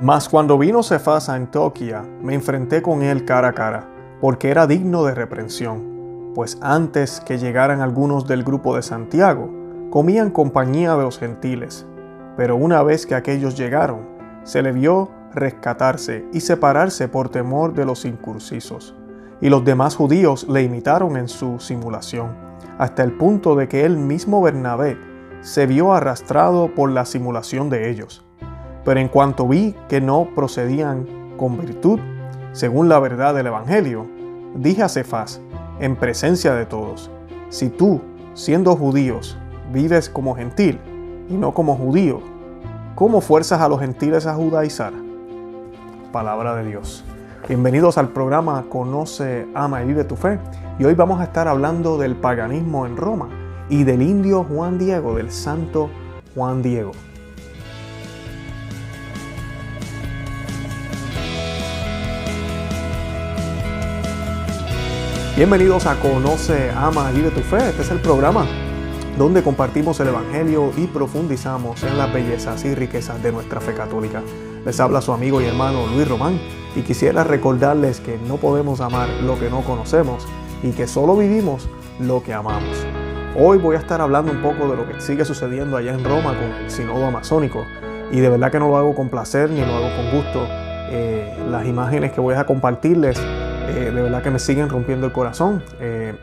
Mas cuando vino Cefas a Antioquía, me enfrenté con él cara a cara, porque era digno de reprensión, pues antes que llegaran algunos del grupo de Santiago, comían compañía de los gentiles. Pero una vez que aquellos llegaron, se le vio rescatarse y separarse por temor de los incursisos. Y los demás judíos le imitaron en su simulación, hasta el punto de que el mismo Bernabé se vio arrastrado por la simulación de ellos. Pero en cuanto vi que no procedían con virtud, según la verdad del Evangelio, dije a Cefas, en presencia de todos, si tú, siendo judíos, vives como gentil y no como judío, ¿cómo fuerzas a los gentiles a judaizar? Palabra de Dios. Bienvenidos al programa Conoce, Ama y Vive tu Fe. Y hoy vamos a estar hablando del paganismo en Roma y del indio Juan Diego, del santo Juan Diego. Bienvenidos a Conoce, Ama y Vive tu Fe. Este es el programa donde compartimos el Evangelio y profundizamos en las bellezas y riquezas de nuestra fe católica. Les habla su amigo y hermano Luis Román y quisiera recordarles que no podemos amar lo que no conocemos y que solo vivimos lo que amamos. Hoy voy a estar hablando un poco de lo que sigue sucediendo allá en Roma con el Sínodo Amasónico y de verdad que no lo hago con placer ni lo hago con gusto. Las imágenes que voy a compartirles de verdad que me siguen rompiendo el corazón.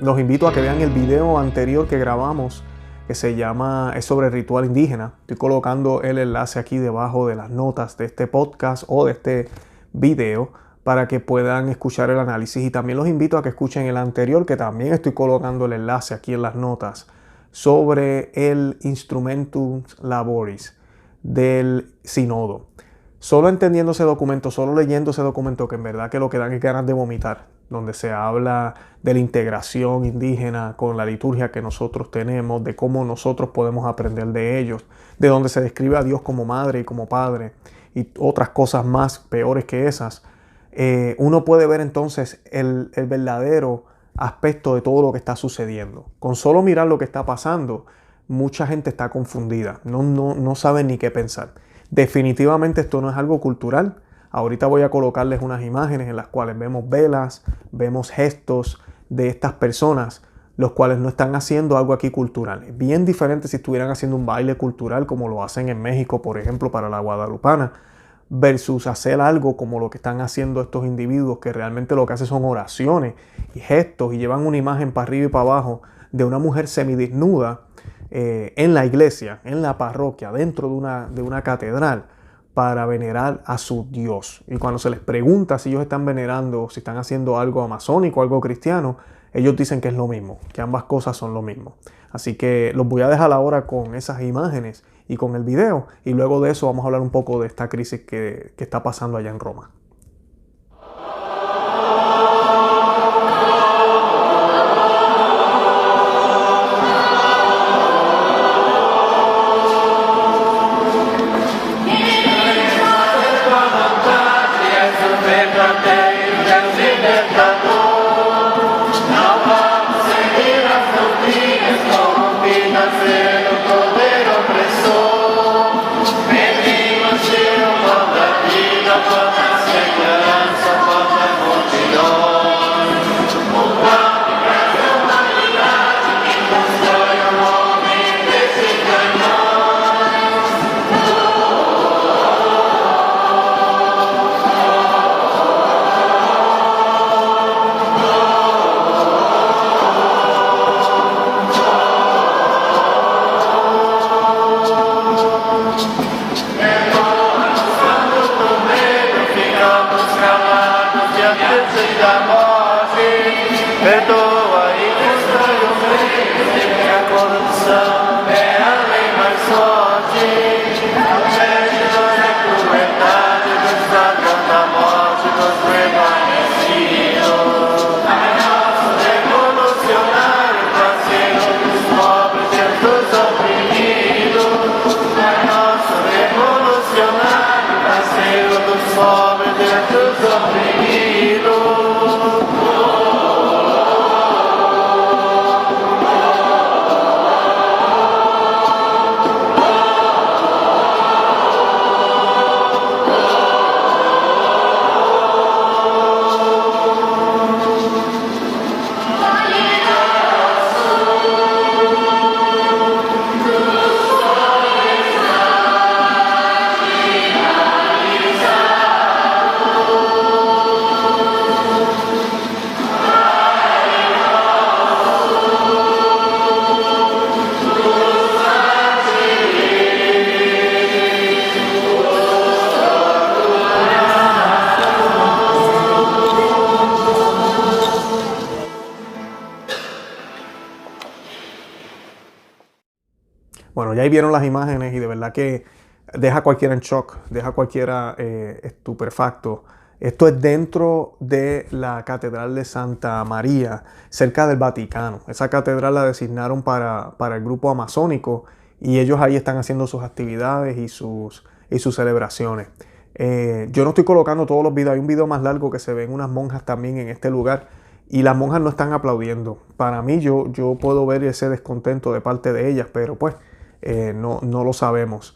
Los invito a que vean el video anterior que grabamos que es sobre el ritual indígena. Estoy colocando el enlace aquí debajo de las notas de este podcast o de este video para que puedan escuchar el análisis, y también los invito a que escuchen el anterior, que también estoy colocando el enlace aquí en las notas, sobre el Instrumentum Laboris del Sínodo. Solo entendiendo ese documento, solo leyendo ese documento, que en verdad que lo que dan es ganas de vomitar, donde se habla de la integración indígena con la liturgia que nosotros tenemos, de cómo nosotros podemos aprender de ellos, de donde se describe a Dios como madre y como padre y otras cosas más peores que esas. Uno puede ver entonces el verdadero aspecto de todo lo que está sucediendo. Con solo mirar lo que está pasando, mucha gente está confundida, no sabe ni qué pensar. Definitivamente esto no es algo cultural. Ahorita voy a colocarles unas imágenes en las cuales vemos velas, vemos gestos de estas personas, los cuales no están haciendo algo aquí cultural. Es bien diferente si estuvieran haciendo un baile cultural como lo hacen en México, por ejemplo, para la Guadalupana, versus hacer algo como lo que están haciendo estos individuos, que realmente lo que hacen son oraciones y gestos y llevan una imagen para arriba y para abajo de una mujer semidesnuda en la iglesia, en la parroquia, dentro de una catedral, para venerar a su Dios. Y cuando se les pregunta si ellos están venerando, si están haciendo algo amasónico, algo cristiano, ellos dicen que es lo mismo, que ambas cosas son lo mismo. Así que los voy a dejar ahora con esas imágenes y con el video, y luego de eso vamos a hablar un poco de esta crisis que está pasando allá en Roma. Bueno, ya ahí vieron las imágenes y de verdad que deja a cualquiera en shock, deja a cualquiera estupefacto. Esto es dentro de la Catedral de Santa María, cerca del Vaticano. Esa catedral la designaron para el grupo amazónico y ellos ahí están haciendo sus actividades y sus celebraciones. Yo no estoy colocando todos los videos, hay un video más largo que se ven unas monjas también en este lugar y las monjas no están aplaudiendo. Para mí yo puedo ver ese descontento de parte de ellas, pero pues no lo sabemos.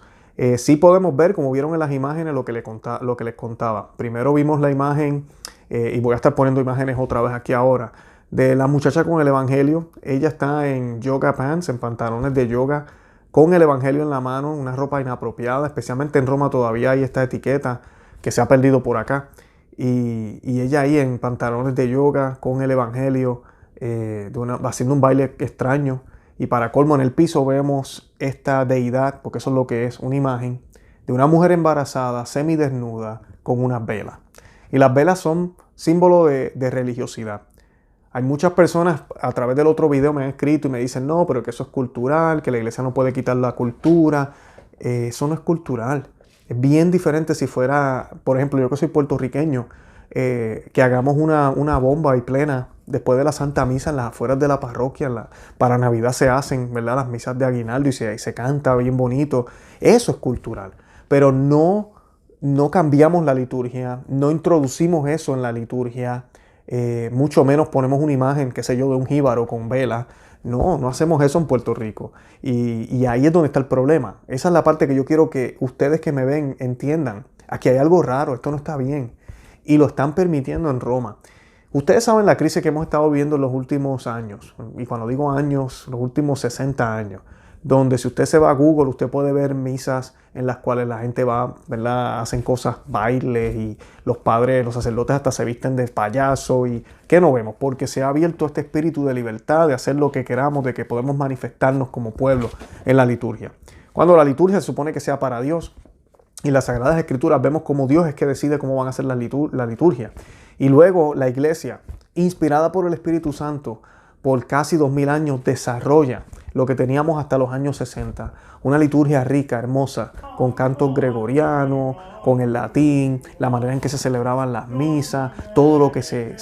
Sí podemos ver, como vieron en las imágenes, lo que les contaba. Primero vimos la imagen, y voy a estar poniendo imágenes otra vez aquí ahora, de la muchacha con el evangelio. Ella está en yoga pants, en pantalones de yoga, con el evangelio en la mano, una ropa inapropiada. Especialmente en Roma todavía hay esta etiqueta que se ha perdido por acá. Y ella ahí en pantalones de yoga, con el evangelio, haciendo un baile extraño. Y para colmo, en el piso vemos esta deidad, porque eso es lo que es, una imagen de una mujer embarazada, semidesnuda, con unas velas. Y las velas son símbolo de religiosidad. Hay muchas personas a través del otro video me han escrito y me dicen, no, pero que eso es cultural, que la iglesia no puede quitar la cultura. Eso no es cultural. Es bien diferente si fuera, por ejemplo, yo que soy puertorriqueño, que hagamos una bomba y plena después de la Santa Misa en las afueras de la parroquia. Para Navidad se hacen, ¿verdad?, las misas de aguinaldo y se canta bien bonito. Eso es cultural. Pero no cambiamos la liturgia, no introducimos eso en la liturgia, mucho menos ponemos una imagen, qué sé yo, de un jíbaro con vela. No hacemos eso en Puerto Rico. Y ahí es donde está el problema. Esa es la parte que yo quiero que ustedes que me ven entiendan. Aquí hay algo raro, esto no está bien. Y lo están permitiendo en Roma. Ustedes saben la crisis que hemos estado viviendo en los últimos años. Y cuando digo años, los últimos 60 años. Donde si usted se va a Google, usted puede ver misas en las cuales la gente va, ¿verdad?, hacen cosas, bailes, y los padres, los sacerdotes hasta se visten de payaso. ¿Y qué no vemos? Porque se ha abierto este espíritu de libertad, de hacer lo que queramos, de que podemos manifestarnos como pueblo en la liturgia. Cuando la liturgia se supone que sea para Dios, y las Sagradas Escrituras vemos cómo Dios es que decide cómo van a ser la liturgia. Y luego la iglesia, inspirada por el Espíritu Santo, por casi 2000 años, desarrolla lo que teníamos hasta los años 60. Una liturgia rica, hermosa, con cantos gregorianos, con el latín, la manera en que se celebraban las misas, todo lo que se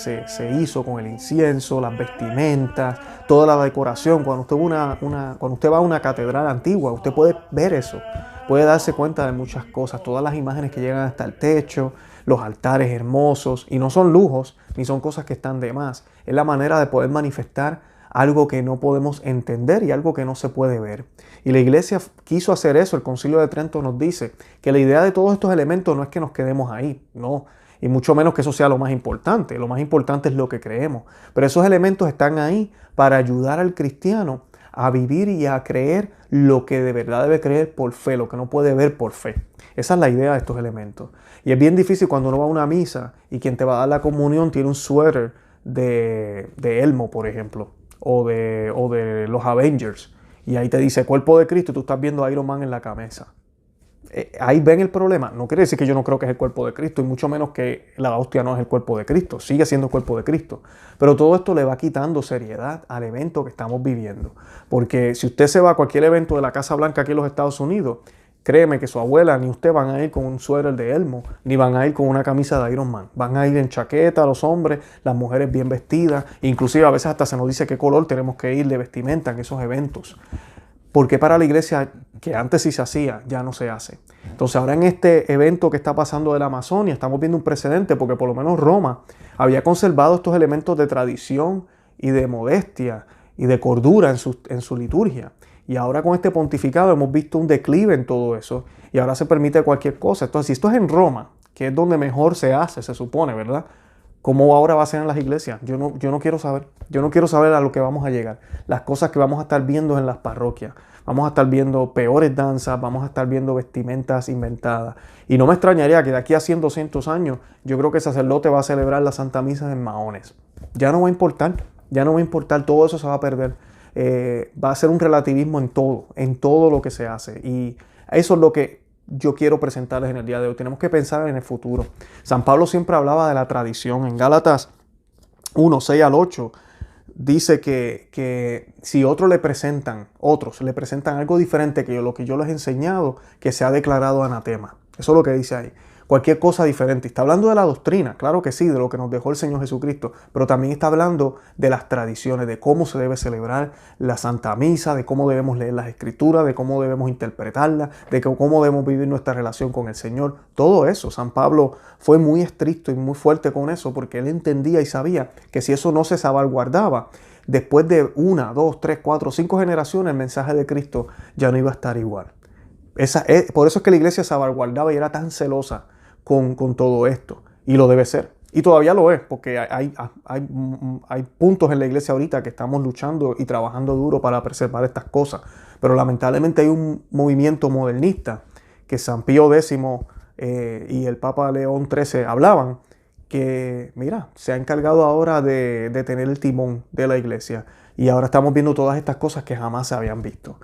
hizo con el incienso, las vestimentas, toda la decoración. Cuando usted va a una catedral antigua, usted puede ver eso. Puede darse cuenta de muchas cosas, todas las imágenes que llegan hasta el techo, los altares hermosos, y no son lujos, ni son cosas que están de más. Es la manera de poder manifestar algo que no podemos entender y algo que no se puede ver. Y la iglesia quiso hacer eso. El Concilio de Trento nos dice que la idea de todos estos elementos no es que nos quedemos ahí, no. Y mucho menos que eso sea lo más importante. Lo más importante es lo que creemos. Pero esos elementos están ahí para ayudar al cristiano a vivir y a creer lo que de verdad debe creer por fe, lo que no puede ver por fe. Esa es la idea de estos elementos. Y es bien difícil cuando uno va a una misa y quien te va a dar la comunión tiene un suéter de Elmo, por ejemplo, o de los Avengers. Y ahí te dice cuerpo de Cristo y tú estás viendo a Iron Man en la cabeza. Ahí ven el problema. No quiere decir que yo no creo que es el cuerpo de Cristo, y mucho menos que la hostia no es el cuerpo de Cristo. Sigue siendo el cuerpo de Cristo. Pero todo esto le va quitando seriedad al evento que estamos viviendo. Porque si usted se va a cualquier evento de la Casa Blanca aquí en los Estados Unidos, créeme que su abuela ni usted van a ir con un suéter de Elmo, ni van a ir con una camisa de Iron Man. Van a ir en chaqueta los hombres, las mujeres bien vestidas. Inclusive a veces hasta se nos dice qué color tenemos que ir de vestimenta en esos eventos. Porque para la iglesia, que antes sí se hacía, ya no se hace. Entonces ahora en este evento que está pasando de la Amazonia, estamos viendo un precedente, porque por lo menos Roma había conservado estos elementos de tradición y de modestia y de cordura en su liturgia. Y ahora con este pontificado hemos visto un declive en todo eso, y ahora se permite cualquier cosa. Entonces, si esto es en Roma, que es donde mejor se hace, se supone, ¿verdad? ¿Cómo ahora va a ser en las iglesias? Yo no quiero saber. Yo no quiero saber a lo que vamos a llegar. Las cosas que vamos a estar viendo en las parroquias. Vamos a estar viendo peores danzas, vamos a estar viendo vestimentas inventadas. Y no me extrañaría que de aquí a 100, 200 años, yo creo que el sacerdote va a celebrar la Santa Misa en maones. Ya no va a importar, todo eso se va a perder. Va a ser un relativismo en todo lo que se hace. Y eso es lo que yo quiero presentarles en el día de hoy. Tenemos que pensar en el futuro. San Pablo siempre hablaba de la tradición. En Gálatas 1, 6 al 8, dice que si otros le presentan algo diferente que lo que yo les he enseñado, que se ha declarado anatema. Eso es lo que dice ahí. Cualquier cosa diferente. Está hablando de la doctrina, claro que sí, de lo que nos dejó el Señor Jesucristo, pero también está hablando de las tradiciones, de cómo se debe celebrar la Santa Misa, de cómo debemos leer las Escrituras, de cómo debemos interpretarlas, de cómo debemos vivir nuestra relación con el Señor. Todo eso, San Pablo fue muy estricto y muy fuerte con eso, porque él entendía y sabía que si eso no se salvaguardaba, después de 1, 2, 3, 4, 5 generaciones, el mensaje de Cristo ya no iba a estar igual. Por eso es que la iglesia salvaguardaba y era tan celosa con todo esto. Y lo debe ser. Y todavía lo es, porque hay puntos en la iglesia ahorita que estamos luchando y trabajando duro para preservar estas cosas. Pero lamentablemente hay un movimiento modernista que San Pío X y el Papa León XIII hablaban, que, mira, se ha encargado ahora de tener el timón de la iglesia. Y ahora estamos viendo todas estas cosas que jamás se habían visto.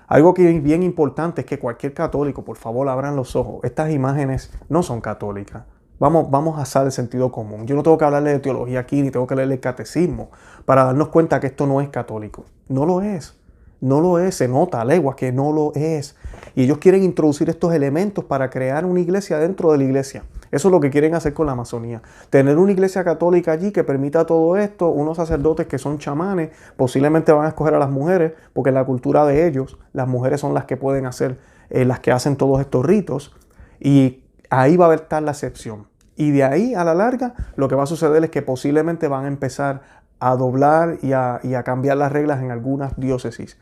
Algo que es bien importante es que cualquier católico, por favor, abran los ojos. Estas imágenes no son católicas. Vamos a usar el sentido común. Yo no tengo que hablarle de teología aquí, ni tengo que leerle el catecismo para darnos cuenta que esto no es católico. No lo es. No lo es. Se nota a leguas que no lo es. Y ellos quieren introducir estos elementos para crear una iglesia dentro de la iglesia. Eso es lo que quieren hacer con la Amazonía. Tener una iglesia católica allí que permita todo esto, unos sacerdotes que son chamanes, posiblemente van a escoger a las mujeres, porque en la cultura de ellos, las mujeres son las que pueden hacer, las que hacen todos estos ritos. Y ahí va a estar la excepción. Y de ahí a la larga, lo que va a suceder es que posiblemente van a empezar a doblar y a cambiar las reglas en algunas diócesis.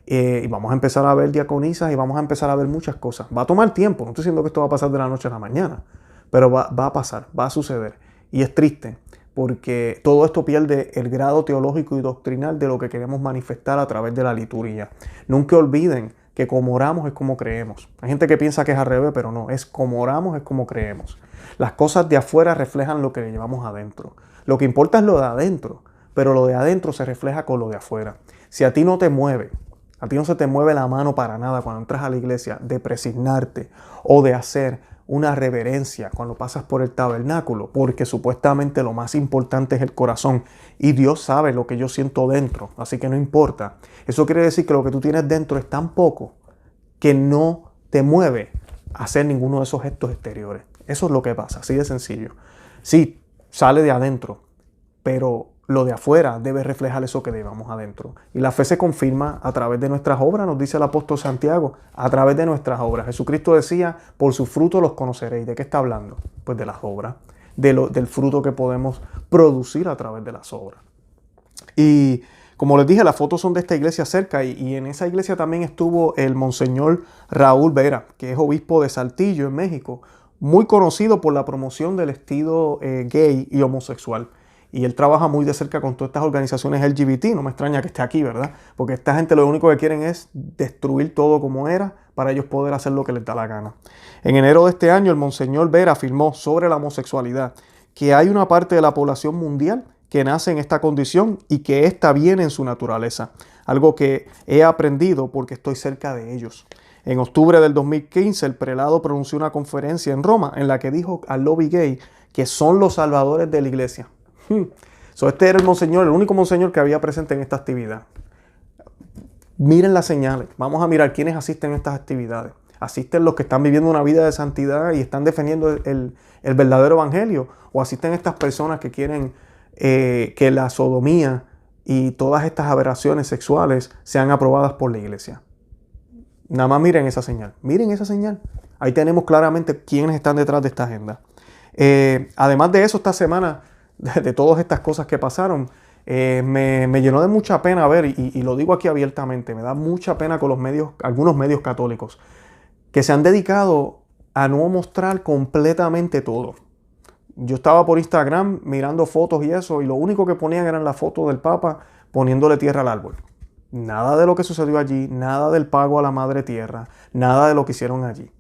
Y vamos a empezar a ver diaconisas y vamos a empezar a ver muchas cosas. Va a tomar tiempo, no estoy diciendo que esto va a pasar de la noche a la mañana, pero va a pasar, va a suceder. Y es triste porque todo esto pierde el grado teológico y doctrinal de lo que queremos manifestar a través de la liturgia. Nunca olviden que como oramos es como creemos. Hay gente que piensa que es al revés, pero no, es como oramos es como creemos. Las cosas de afuera reflejan lo que llevamos adentro. Lo que importa es lo de adentro, pero lo de adentro se refleja con lo de afuera. Si a ti no te mueve, a ti no se te mueve la mano para nada cuando entras a la iglesia de presignarte o de hacer una reverencia cuando pasas por el tabernáculo, porque supuestamente lo más importante es el corazón y Dios sabe lo que yo siento dentro, así que no importa. Eso quiere decir que lo que tú tienes dentro es tan poco que no te mueve a hacer ninguno de esos gestos exteriores. Eso es lo que pasa, así de sencillo. Sí, sale de adentro, pero lo de afuera debe reflejar eso que llevamos adentro. Y la fe se confirma a través de nuestras obras, nos dice el apóstol Santiago, a través de nuestras obras. Jesucristo decía, por sus frutos los conoceréis. ¿De qué está hablando? Pues de las obras, del fruto que podemos producir a través de las obras. Y como les dije, las fotos son de esta iglesia cerca y en esa iglesia también estuvo el monseñor Raúl Vera, que es obispo de Saltillo, en México, muy conocido por la promoción del estilo gay y homosexual. Y él trabaja muy de cerca con todas estas organizaciones LGBT. No me extraña que esté aquí, ¿verdad? Porque esta gente lo único que quieren es destruir todo como era para ellos poder hacer lo que les da la gana. En enero de este año, el monseñor Vera afirmó sobre la homosexualidad que hay una parte de la población mundial que nace en esta condición y que ésta viene en su naturaleza. Algo que he aprendido porque estoy cerca de ellos. En octubre del 2015, el prelado pronunció una conferencia en Roma en la que dijo al lobby gay que son los salvadores de la iglesia. Este era el monseñor, el único monseñor que había presente en esta actividad. Miren las señales. Vamos a mirar quiénes asisten a estas actividades. ¿Asisten los que están viviendo una vida de santidad y están defendiendo el verdadero evangelio? ¿O asisten estas personas que quieren que la sodomía y todas estas aberraciones sexuales sean aprobadas por la iglesia? Nada más miren esa señal. Miren esa señal. Ahí tenemos claramente quiénes están detrás de esta agenda. Además de eso, esta semana, de todas estas cosas que pasaron, me llenó de mucha pena ver, y lo digo aquí abiertamente, me da mucha pena con los medios, algunos medios católicos, que se han dedicado a no mostrar completamente todo. Yo estaba por Instagram mirando fotos y eso, y lo único que ponían eran las fotos del Papa poniéndole tierra al árbol. Nada de lo que sucedió allí, nada del pago a la Madre Tierra, nada de lo que hicieron allí.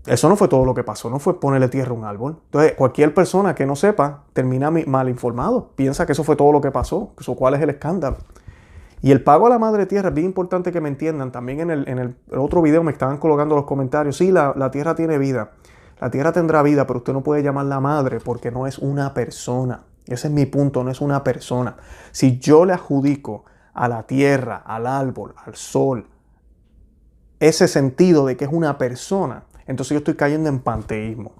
Eso no fue todo lo que pasó, no fue ponerle tierra a un árbol. Entonces, cualquier persona que no sepa termina mal informado, piensa que eso fue todo lo que pasó, cuál es el escándalo. Y el pago a la Madre Tierra es bien importante que me entiendan. También en el otro video me estaban colocando los comentarios, sí, la tierra tiene vida, la tierra tendrá vida, pero usted no puede llamarla madre porque no es una persona. Ese es mi punto, no es una persona. Si yo le adjudico a la tierra, al árbol, al sol, ese sentido de que es una persona, entonces yo estoy cayendo en panteísmo.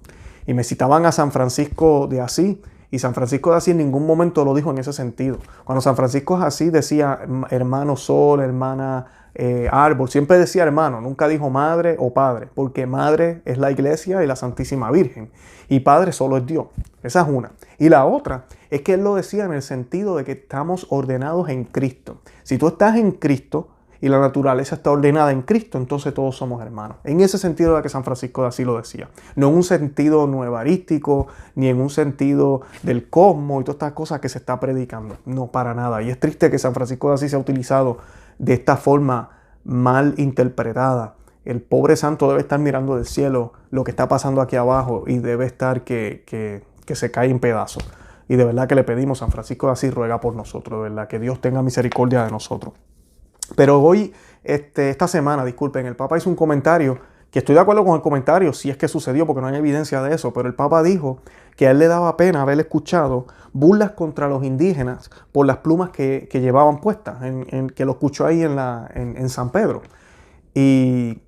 Y me citaban a San Francisco de Asís, y San Francisco de Asís en ningún momento lo dijo en ese sentido. Cuando San Francisco de Asís decía hermano sol, hermana árbol, siempre decía hermano, nunca dijo madre o padre, porque madre es la iglesia y la Santísima Virgen, y padre solo es Dios. Esa es una. Y la otra es que él lo decía en el sentido de que estamos ordenados en Cristo. Si tú estás en Cristo, y la naturaleza está ordenada en Cristo, entonces todos somos hermanos. En ese sentido era que San Francisco de Asís lo decía. No en un sentido nuevarístico, ni en un sentido del cosmos y todas estas cosas que se está predicando. No, para nada. Y es triste que San Francisco de Asís se ha utilizado de esta forma mal interpretada. El pobre santo debe estar mirando del cielo lo que está pasando aquí abajo y debe estar que se cae en pedazos. Y de verdad que le pedimos, San Francisco de Asís ruega por nosotros, de verdad, que Dios tenga misericordia de nosotros. Pero hoy, esta semana, disculpen, el Papa hizo un comentario, que estoy de acuerdo con el comentario, si es que sucedió, porque no hay evidencia de eso, pero el Papa dijo que a él le daba pena haber escuchado burlas contra los indígenas por las plumas que llevaban puestas, que lo escuchó ahí en San Pedro. Y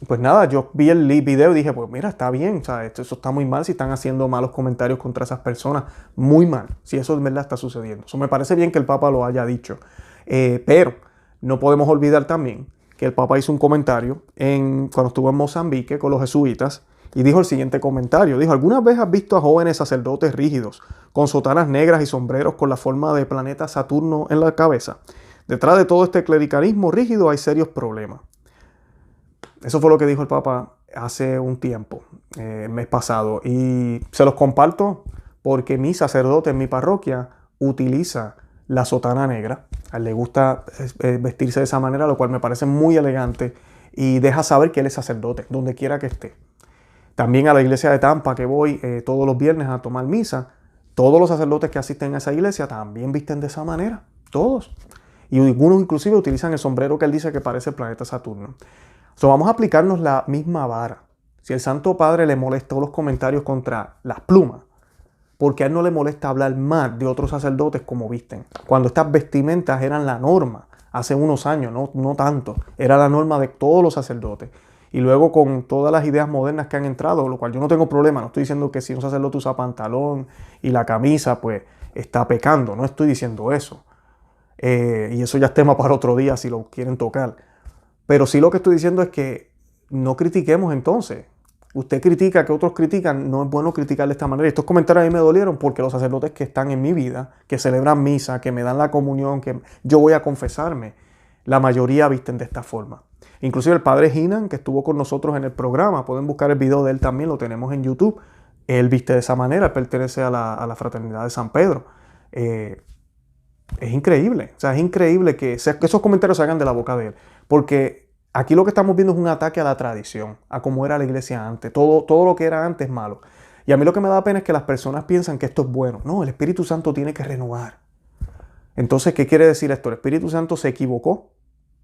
pues nada, yo vi el video y dije, pues mira, está bien, o sea, eso está muy mal si están haciendo malos comentarios contra esas personas, muy mal, si eso en verdad está sucediendo. Eso me parece bien que el Papa lo haya dicho, pero no podemos olvidar también que el Papa hizo un comentario cuando estuvo en Mozambique con los jesuitas y dijo el siguiente comentario. Dijo, ¿alguna vez has visto a jóvenes sacerdotes rígidos con sotanas negras y sombreros con la forma de planeta Saturno en la cabeza? Detrás de todo este clericalismo rígido hay serios problemas. Eso fue lo que dijo el Papa hace un tiempo, el mes pasado. Y se los comparto porque mi sacerdote en mi parroquia utiliza la sotana negra. A él le gusta vestirse de esa manera, lo cual me parece muy elegante y deja saber que él es sacerdote, donde quiera que esté. También a la iglesia de Tampa, que voy todos los viernes a tomar misa, todos los sacerdotes que asisten a esa iglesia también visten de esa manera, todos. Y algunos inclusive utilizan el sombrero que él dice que parece el planeta Saturno. Vamos a aplicarnos la misma vara. Si el Santo Padre le molestó los comentarios contra las plumas, porque a él no le molesta hablar mal de otros sacerdotes como visten. Cuando estas vestimentas eran la norma, hace unos años, no tanto, era la norma de todos los sacerdotes. Y luego con todas las ideas modernas que han entrado, lo cual yo no tengo problema, no estoy diciendo que si un sacerdote usa pantalón y la camisa, pues está pecando, no estoy diciendo eso. Y eso ya es tema para otro día si lo quieren tocar. Pero sí lo que estoy diciendo es que no critiquemos entonces. Usted critica que otros critican, no es bueno criticar de esta manera. Y estos comentarios a mí me dolieron porque los sacerdotes que están en mi vida, que celebran misa, que me dan la comunión, que yo voy a confesarme, la mayoría visten de esta forma. Inclusive el padre Hinan, que estuvo con nosotros en el programa, pueden buscar el video de él también, lo tenemos en YouTube. Él viste de esa manera, él pertenece a la fraternidad de San Pedro. Es increíble, o sea, es increíble que esos comentarios salgan de la boca de él, porque aquí lo que estamos viendo es un ataque a la tradición, a cómo era la iglesia antes. Todo lo que era antes es malo. Y a mí lo que me da pena es que las personas piensan que esto es bueno. No, el Espíritu Santo tiene que renovar. Entonces, ¿qué quiere decir esto? El Espíritu Santo se equivocó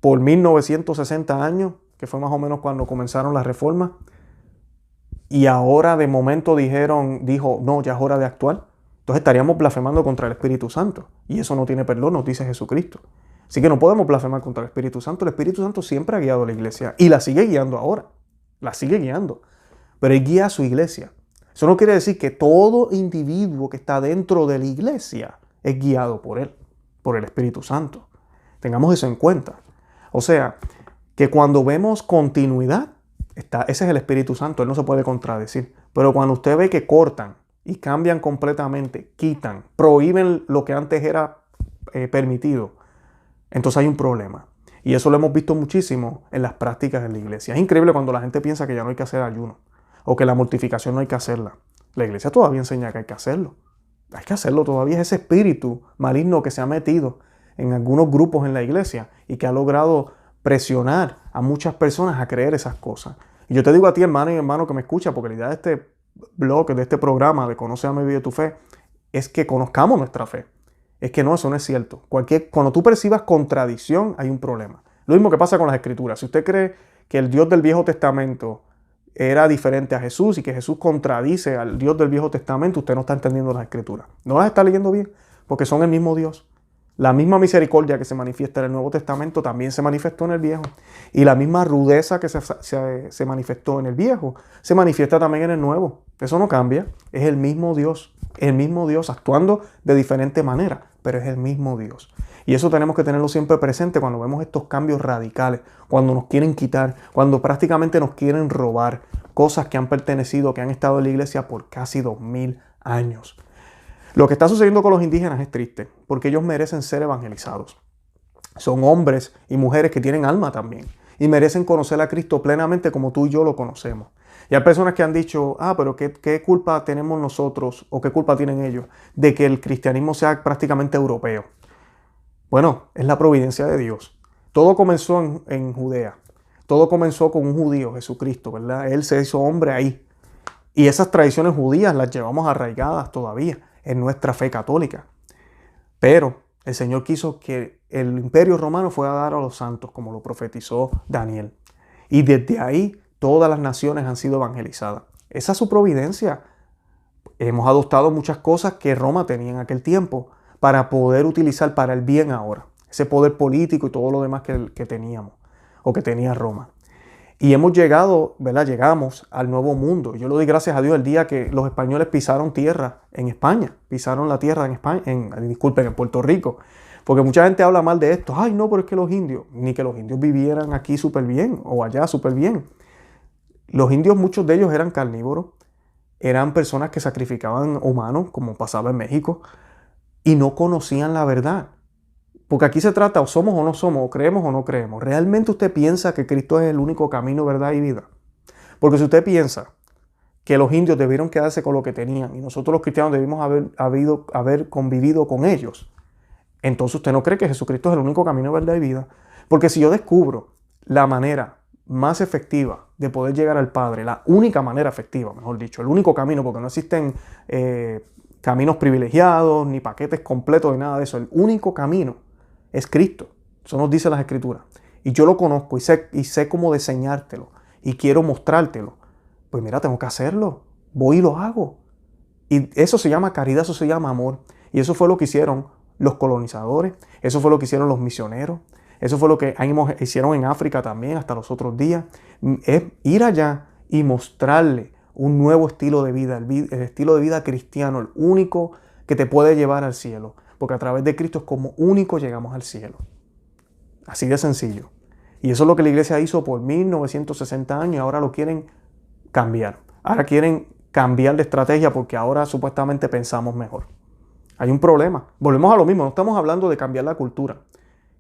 por 1960 años, que fue más o menos cuando comenzaron las reformas, y ahora de momento dijo, no, ya es hora de actuar. Entonces estaríamos blasfemando contra el Espíritu Santo. Y eso no tiene perdón, nos dice Jesucristo. Así que no podemos blasfemar contra el Espíritu Santo. El Espíritu Santo siempre ha guiado a la iglesia y la sigue guiando ahora. La sigue guiando. Pero él guía a su iglesia. Eso no quiere decir que todo individuo que está dentro de la iglesia es guiado por él, por el Espíritu Santo. Tengamos eso en cuenta. O sea, que cuando vemos continuidad, ese es el Espíritu Santo. Él no se puede contradecir. Pero cuando usted ve que cortan y cambian completamente, quitan, prohíben lo que antes era permitido, entonces hay un problema. Y eso lo hemos visto muchísimo en las prácticas de la iglesia. Es increíble cuando la gente piensa que ya no hay que hacer ayuno o que la mortificación no hay que hacerla. La iglesia todavía enseña que hay que hacerlo. Hay que hacerlo todavía. Es ese espíritu maligno que se ha metido en algunos grupos en la iglesia y que ha logrado presionar a muchas personas a creer esas cosas. Y yo te digo a ti, hermano y hermano que me escucha, porque la idea de este blog, de este programa de Conoce, Ama y Vive tu Fe, es que conozcamos nuestra fe. Es que no, eso no es cierto. Cuando tú percibas contradicción, hay un problema. Lo mismo que pasa con las escrituras. Si usted cree que el Dios del Viejo Testamento era diferente a Jesús y que Jesús contradice al Dios del Viejo Testamento, usted no está entendiendo las Escrituras. No las está leyendo bien, porque son el mismo Dios. La misma misericordia que se manifiesta en el Nuevo Testamento también se manifestó en el Viejo. Y la misma rudeza que se manifestó en el Viejo se manifiesta también en el Nuevo. Eso no cambia. Es el mismo Dios actuando de diferente manera, pero es el mismo Dios. Y eso tenemos que tenerlo siempre presente cuando vemos estos cambios radicales, cuando nos quieren quitar, cuando prácticamente nos quieren robar cosas que han pertenecido, que han estado en la iglesia por casi 2000 años. Lo que está sucediendo con los indígenas es triste, porque ellos merecen ser evangelizados. Son hombres y mujeres que tienen alma también, y merecen conocer a Cristo plenamente como tú y yo lo conocemos. Y hay personas que han dicho, pero ¿qué culpa tenemos nosotros o qué culpa tienen ellos de que el cristianismo sea prácticamente europeo? Bueno, es la providencia de Dios. Todo comenzó en Judea. Todo comenzó con un judío, Jesucristo, ¿verdad? Él se hizo hombre ahí. Y esas tradiciones judías las llevamos arraigadas todavía en nuestra fe católica. Pero el Señor quiso que el imperio romano fuera a dar a los santos, como lo profetizó Daniel. Y desde ahí todas las naciones han sido evangelizadas. Esa es su providencia. Hemos adoptado muchas cosas que Roma tenía en aquel tiempo para poder utilizar para el bien ahora. Ese poder político y todo lo demás que teníamos o que tenía Roma. Y hemos llegado, ¿verdad? Llegamos al nuevo mundo. Yo le doy gracias a Dios el día que los españoles pisaron tierra en España. Pisaron la tierra en España, en Puerto Rico. Porque mucha gente habla mal de esto. Ay, no, pero es que los indios, ni que los indios vivieran aquí súper bien o allá súper bien. Los indios, muchos de ellos eran carnívoros. Eran personas que sacrificaban humanos, como pasaba en México. Y no conocían la verdad. Porque aquí se trata o somos o no somos, o creemos o no creemos. ¿Realmente usted piensa que Cristo es el único camino, verdad y vida? Porque si usted piensa que los indios debieron quedarse con lo que tenían y nosotros los cristianos debimos haber convivido con ellos, entonces usted no cree que Jesucristo es el único camino, verdad y vida. Porque si yo descubro la manera más efectiva de poder llegar al Padre, la única manera efectiva, mejor dicho, el único camino, porque no existen caminos privilegiados, ni paquetes completos, ni nada de eso. El único camino es Cristo. Eso nos dice las Escrituras. Y yo lo conozco y sé cómo diseñártelo. Y quiero mostrártelo. Pues mira, tengo que hacerlo. Voy y lo hago. Y eso se llama caridad, eso se llama amor. Y eso fue lo que hicieron los colonizadores. Eso fue lo que hicieron los misioneros. Eso fue lo que hicieron en África también hasta los otros días. Es ir allá y mostrarle un nuevo estilo de vida, el estilo de vida cristiano, el único que te puede llevar al cielo. Porque a través de Cristo es como único llegamos al cielo. Así de sencillo. Y eso es lo que la iglesia hizo por 1960 años y ahora lo quieren cambiar. Ahora quieren cambiar de estrategia porque ahora supuestamente pensamos mejor. Hay un problema. Volvemos a lo mismo. No estamos hablando de cambiar la cultura.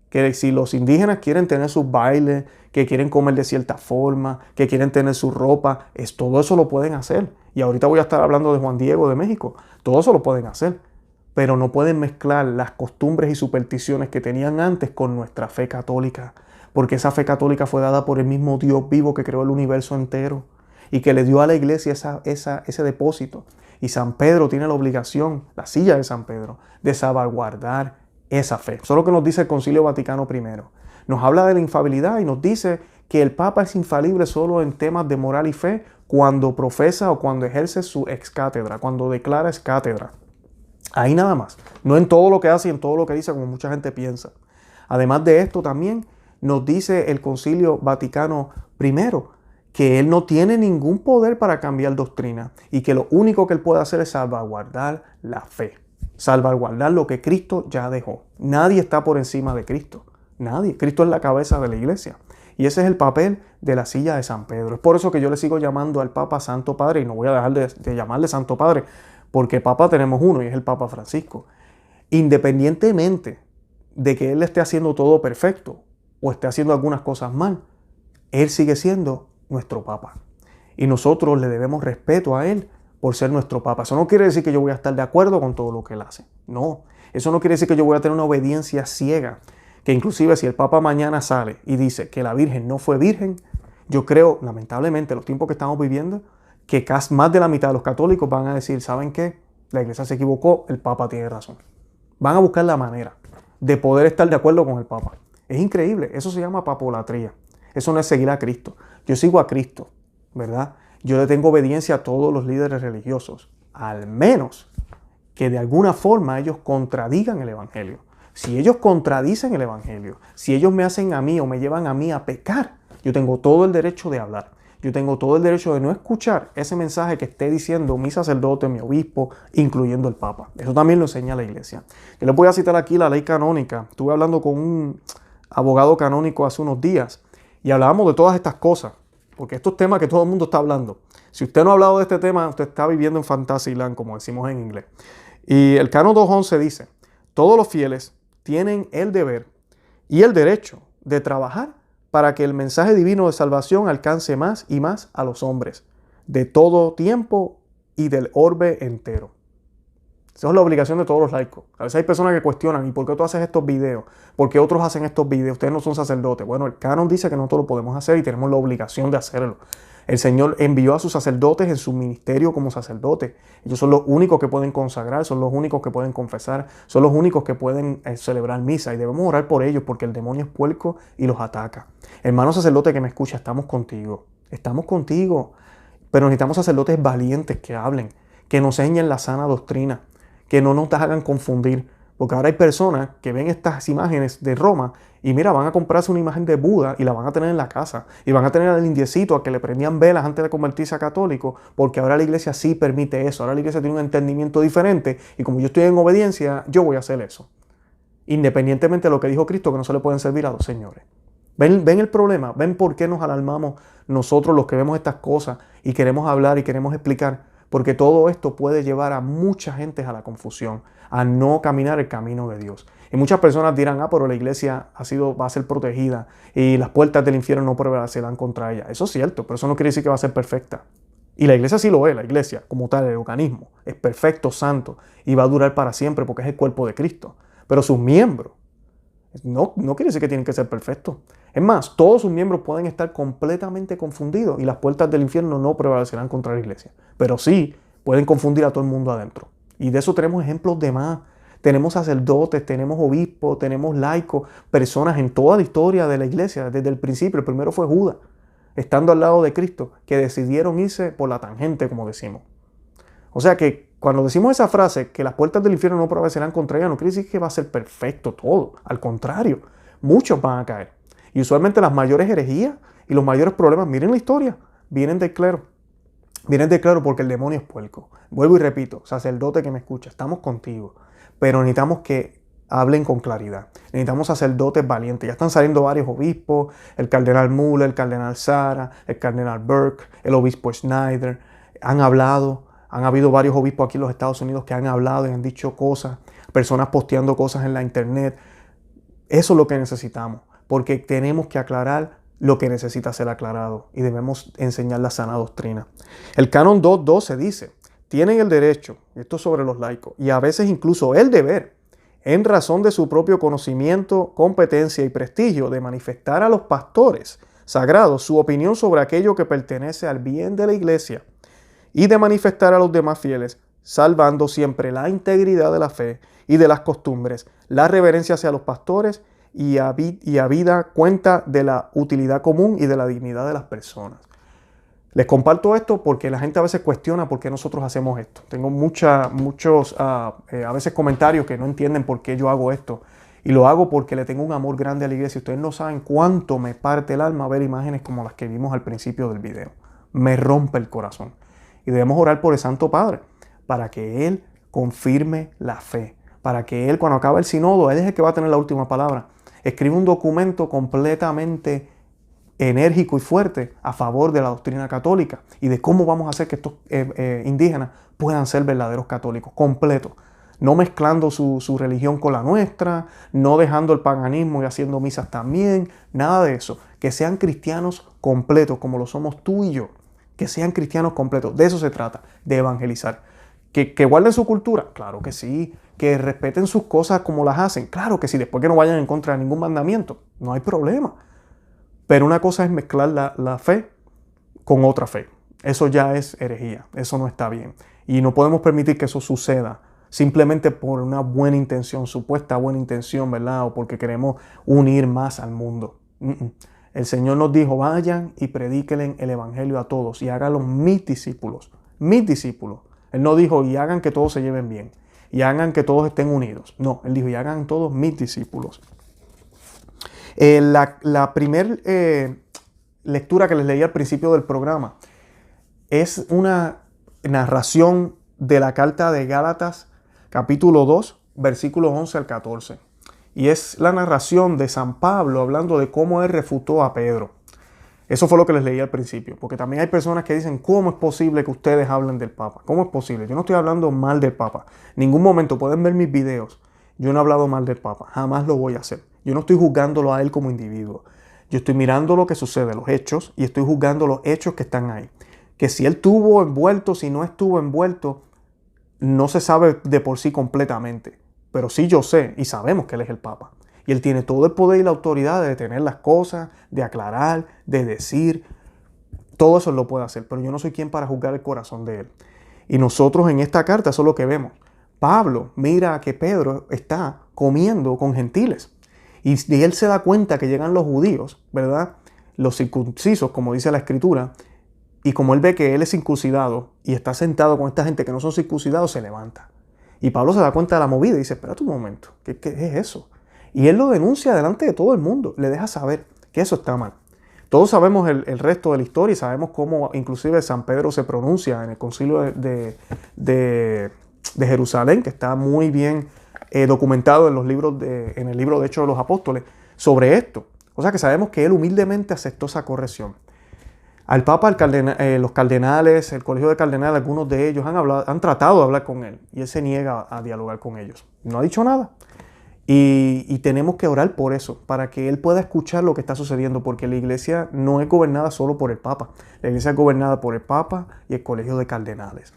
Que si los indígenas quieren tener sus bailes, que quieren comer de cierta forma, que quieren tener su ropa, todo eso lo pueden hacer. Y ahorita voy a estar hablando de Juan Diego de México. Todo eso lo pueden hacer. Pero no pueden mezclar las costumbres y supersticiones que tenían antes con nuestra fe católica. Porque esa fe católica fue dada por el mismo Dios vivo que creó el universo entero y que le dio a la iglesia ese depósito. Y San Pedro tiene la obligación, la silla de San Pedro, de salvaguardar esa fe. Eso es lo que nos dice el Concilio Vaticano I. Nos habla de la infalibilidad y nos dice que el Papa es infalible solo en temas de moral y fe cuando profesa o cuando ejerce su ex cátedra, cuando declara ex cátedra. Ahí nada más. No en todo lo que hace y en todo lo que dice, como mucha gente piensa. Además de esto también nos dice el Concilio Vaticano I que él no tiene ningún poder para cambiar doctrina y que lo único que él puede hacer es salvaguardar la fe. Salvaguardar lo que Cristo ya dejó. Nadie está por encima de Cristo. Nadie. Cristo es la cabeza de la iglesia. Y ese es el papel de la silla de San Pedro. Es por eso que yo le sigo llamando al Papa Santo Padre y no voy a dejar de llamarle Santo Padre. Porque Papa tenemos uno y es el Papa Francisco. Independientemente de que él esté haciendo todo perfecto o esté haciendo algunas cosas mal, él sigue siendo nuestro Papa. Y nosotros le debemos respeto a él por ser nuestro Papa. Eso no quiere decir que yo voy a estar de acuerdo con todo lo que él hace. No. Eso no quiere decir que yo voy a tener una obediencia ciega. Que inclusive si el Papa mañana sale y dice que la Virgen no fue virgen, yo creo, lamentablemente, los tiempos que estamos viviendo, que casi más de la mitad de los católicos van a decir, ¿saben qué? La iglesia se equivocó, el Papa tiene razón. Van a buscar la manera de poder estar de acuerdo con el Papa. Es increíble, eso se llama papolatría. Eso no es seguir a Cristo. Yo sigo a Cristo, ¿verdad? Yo le tengo obediencia a todos los líderes religiosos, al menos que de alguna forma ellos contradigan el Evangelio. Si ellos contradicen el Evangelio, si ellos me hacen a mí o me llevan a mí a pecar, yo tengo todo el derecho de hablar. Yo tengo todo el derecho de no escuchar ese mensaje que esté diciendo mi sacerdote, mi obispo, incluyendo el Papa. Eso también lo enseña la Iglesia. Yo les voy a citar aquí la ley canónica. Estuve hablando con un abogado canónico hace unos días y hablábamos de todas estas cosas, porque estos temas que todo el mundo está hablando. Si usted no ha hablado de este tema, usted está viviendo en Fantasyland, como decimos en inglés. Y el Canon 211 dice, todos los fieles tienen el deber y el derecho de trabajar para que el mensaje divino de salvación alcance más y más a los hombres, de todo tiempo y del orbe entero. Esa es la obligación de todos los laicos. A veces hay personas que cuestionan, ¿y por qué tú haces estos videos? ¿Por qué otros hacen estos videos? Ustedes no son sacerdotes. Bueno, el canon dice que nosotros lo podemos hacer y tenemos la obligación de hacerlo. El Señor envió a sus sacerdotes en su ministerio como sacerdotes. Ellos son los únicos que pueden consagrar, son los únicos que pueden confesar, son los únicos que pueden celebrar misa. Y debemos orar por ellos porque el demonio es puerco y los ataca. Hermano sacerdote que me escucha, estamos contigo. Estamos contigo. Pero necesitamos sacerdotes valientes que hablen, que nos enseñen la sana doctrina, que no nos hagan confundir. Porque ahora hay personas que ven estas imágenes de Roma y mira, van a comprarse una imagen de Buda y la van a tener en la casa. Y van a tener al indiecito a que le prendían velas antes de convertirse a católico, porque ahora la iglesia sí permite eso. Ahora la iglesia tiene un entendimiento diferente y como yo estoy en obediencia, yo voy a hacer eso. Independientemente de lo que dijo Cristo, que no se le pueden servir a dos señores. ¿Ven el problema? ¿Ven por qué nos alarmamos nosotros los que vemos estas cosas y queremos hablar y queremos explicar? Porque todo esto puede llevar a mucha gente a la confusión, a no caminar el camino de Dios. Y muchas personas dirán, pero la iglesia va a ser protegida y las puertas del infierno no prevalecerán contra ella. Eso es cierto, pero eso no quiere decir que va a ser perfecta. Y la iglesia sí lo es, la iglesia como tal, el organismo, es perfecto, santo y va a durar para siempre porque es el cuerpo de Cristo. Pero sus miembros no quiere decir que tienen que ser perfectos. Es más, todos sus miembros pueden estar completamente confundidos y las puertas del infierno no prevalecerán contra la iglesia. Pero sí pueden confundir a todo el mundo adentro. Y de eso tenemos ejemplos de más. Tenemos sacerdotes, tenemos obispos, tenemos laicos, personas en toda la historia de la iglesia, desde el principio. El primero fue Judas, estando al lado de Cristo, que decidieron irse por la tangente, como decimos. O sea que cuando decimos esa frase, que las puertas del infierno no prevalecerán contra ella, no quiere decir que va a ser perfecto todo. Al contrario, muchos van a caer. Y usualmente las mayores herejías y los mayores problemas, miren la historia, vienen del clero. Vienen del clero porque el demonio es puerco. Vuelvo y repito, sacerdote que me escucha, estamos contigo. Pero necesitamos que hablen con claridad. Necesitamos sacerdotes valientes. Ya están saliendo varios obispos, el cardenal Müller, el cardenal Sara, el cardenal Burke, el obispo Schneider. Han hablado. Han habido varios obispos aquí en los Estados Unidos que han hablado y han dicho cosas, personas posteando cosas en la internet. Eso es lo que necesitamos, porque tenemos que aclarar lo que necesita ser aclarado y debemos enseñar la sana doctrina. El Canon 2.12 dice, tienen el derecho, esto es sobre los laicos, y a veces incluso el deber, en razón de su propio conocimiento, competencia y prestigio, de manifestar a los pastores sagrados su opinión sobre aquello que pertenece al bien de la iglesia, y de manifestar a los demás fieles, salvando siempre la integridad de la fe y de las costumbres, la reverencia hacia los pastores y habida cuenta de la utilidad común y de la dignidad de las personas. Les comparto esto porque la gente a veces cuestiona por qué nosotros hacemos esto. Tengo muchos a veces comentarios que no entienden por qué yo hago esto. Y lo hago porque le tengo un amor grande a la iglesia. Ustedes no saben cuánto me parte el alma ver imágenes como las que vimos al principio del video. Me rompe el corazón. Y debemos orar por el Santo Padre para que Él confirme la fe. Para que Él, cuando acabe el sínodo, Él es el que va a tener la última palabra. Escribe un documento completamente enérgico y fuerte a favor de la doctrina católica y de cómo vamos a hacer que estos indígenas puedan ser verdaderos católicos, completos. No mezclando su religión con la nuestra, no dejando el paganismo y haciendo misas también, nada de eso. Que sean cristianos completos como lo somos tú y yo. Que sean cristianos completos. De eso se trata, de evangelizar. ¿Que guarden su cultura? Claro que sí. Que respeten sus cosas como las hacen. Claro que sí. Después que no vayan en contra de ningún mandamiento. No hay problema. Pero una cosa es mezclar la fe con otra fe. Eso ya es herejía. Eso no está bien. Y no podemos permitir que eso suceda simplemente por una buena intención, supuesta buena intención, ¿verdad? O porque queremos unir más al mundo. El Señor nos dijo, vayan y predíquenle el evangelio a todos y háganlos mis discípulos. Mis discípulos. Él no dijo, y hagan que todos se lleven bien. Y hagan que todos estén unidos. No, Él dijo, y hagan todos mis discípulos. La primera lectura que les leí al principio del programa es una narración de la carta de Gálatas, capítulo 2, versículos 11 al 14. Y es la narración de San Pablo hablando de cómo él refutó a Pedro. Eso fue lo que les leí al principio, porque también hay personas que dicen, ¿cómo es posible que ustedes hablen del Papa? ¿Cómo es posible? Yo no estoy hablando mal del Papa. En ningún momento, pueden ver mis videos. Yo no he hablado mal del Papa, jamás lo voy a hacer. Yo no estoy juzgándolo a él como individuo. Yo estoy mirando lo que sucede, los hechos, y estoy juzgando los hechos que están ahí. Que si él estuvo envuelto, si no estuvo envuelto, no se sabe de por sí completamente. Pero sí yo sé y sabemos que él es el Papa. Y él tiene todo el poder y la autoridad de detener las cosas, de aclarar, de decir. Todo eso lo puede hacer, pero yo no soy quien para juzgar el corazón de él. Y nosotros en esta carta eso es lo que vemos. Pablo mira que Pedro está comiendo con gentiles. Y él se da cuenta que llegan los judíos, ¿verdad? Los circuncisos, como dice la Escritura. Y como él ve que él es circuncidado y está sentado con esta gente que no son circuncidados, se levanta. Y Pablo se da cuenta de la movida y dice, espérate un momento, ¿qué es eso? Y él lo denuncia delante de todo el mundo, le deja saber que eso está mal. Todos sabemos el resto de la historia y sabemos cómo inclusive San Pedro se pronuncia en el concilio de Jerusalén, que está muy bien documentado en el libro de Hechos de los Apóstoles, sobre esto. O sea que sabemos que él humildemente aceptó esa corrección. Al Papa, los cardenales, el colegio de cardenales, algunos de ellos han tratado de hablar con él y él se niega a dialogar con ellos. No ha dicho nada. Y tenemos que orar por eso, para que él pueda escuchar lo que está sucediendo, porque la iglesia no es gobernada solo por el Papa. La iglesia es gobernada por el Papa y el colegio de cardenales.